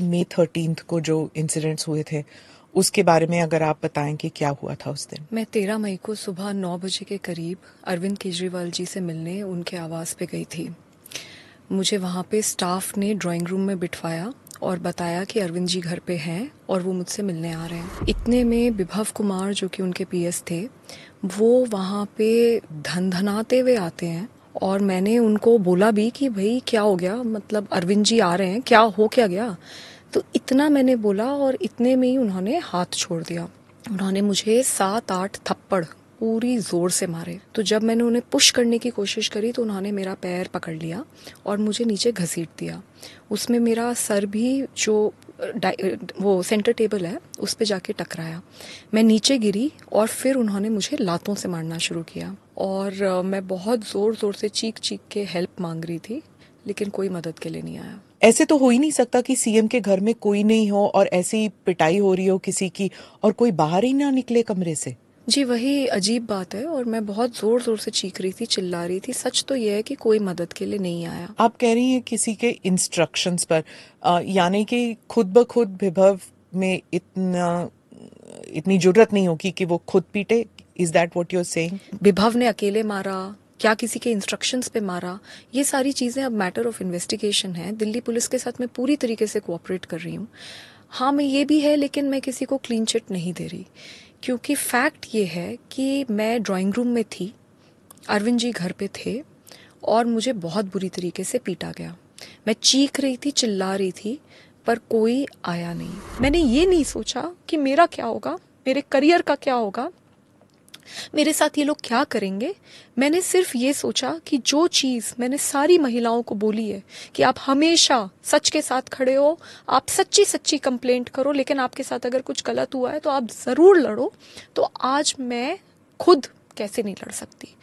मई 13 को जो इंसिडेंट्स हुए थे उसके बारे में अगर आप बताएं कि क्या हुआ था उस दिन। मैं 13 मई को सुबह 9 बजे के करीब अरविंद केजरीवाल जी से मिलने उनके आवास पे गई थी। मुझे वहाँ पे स्टाफ ने ड्राइंग रूम में बिठवाया और बताया कि अरविंद जी घर पे हैं और वो मुझसे मिलने आ रहे हैं। इतने में विभव कुमार जो कि उनके पीएस थे वो वहाँ पे धनधनाते हुए आते हैं और मैंने उनको बोला भी कि भाई क्या हो गया, मतलब अरविंद जी आ रहे हैं, क्या हो क्या गया। तो इतना मैंने बोला और इतने में ही उन्होंने हाथ छोड़ दिया। उन्होंने मुझे 7-8 थप्पड़ पूरी जोर से मारे। तो जब मैंने उन्हें पुश करने की कोशिश करी तो उन्होंने मेरा पैर पकड़ लिया और मुझे नीचे घसीट दिया। उसमें मेरा सर भी जो वो सेंटर टेबल है उस पे जाके टकराया। मैं नीचे गिरी और फिर उन्होंने मुझे लातों से मारना शुरू किया और मैं बहुत ज़ोर ज़ोर से चीख चीख के हेल्प मांग रही थी, लेकिन कोई मदद के लिए नहीं आया। ऐसे तो हो ही नहीं सकता कि सीएम के घर में कोई नहीं हो और ऐसी पिटाई हो रही हो किसी की और कोई बाहर ही ना निकले कमरे से। जी वही अजीब बात है और मैं बहुत जोर जोर से चीख रही थी, चिल्ला रही थी। सच तो यह है कि कोई मदद के लिए नहीं आया। आप कह रही हैं किसी के इंस्ट्रक्शंस पर, यानी कि खुद ब खुद विभव में इतनी जुर्रत नहीं होगी कि वो खुद पीटे। Is that what you are saying? Vibhav ने अकेले मारा, क्या किसी के इंस्ट्रक्शंस पे मारा, ये सारी चीजें अब मैटर ऑफ इन्वेस्टिगेशन है। दिल्ली पुलिस के साथ मैं पूरी तरीके से कोऑपरेट कर रही हूँ। हाँ मैं ये भी है, लेकिन मैं किसी को क्लीन चिट नहीं दे रही, क्योंकि फैक्ट ये है कि मैं ड्राइंग रूम में थी, अरविंद जी घर पे थे और मुझे बहुत बुरी तरीके से पीटा गया। मैं चीख रही थी, चिल्ला रही थी, पर कोई आया नहीं। मैंने ये नहीं सोचा कि मेरा क्या होगा, मेरे करियर का क्या होगा, मेरे साथ ये लोग क्या करेंगे। मैंने सिर्फ ये सोचा कि जो चीज़ मैंने सारी महिलाओं को बोली है कि आप हमेशा सच के साथ खड़े हो, आप सच्ची सच्ची कंप्लेंट करो, लेकिन आपके साथ अगर कुछ गलत हुआ है तो आप ज़रूर लड़ो। तो आज मैं खुद कैसे नहीं लड़ सकती।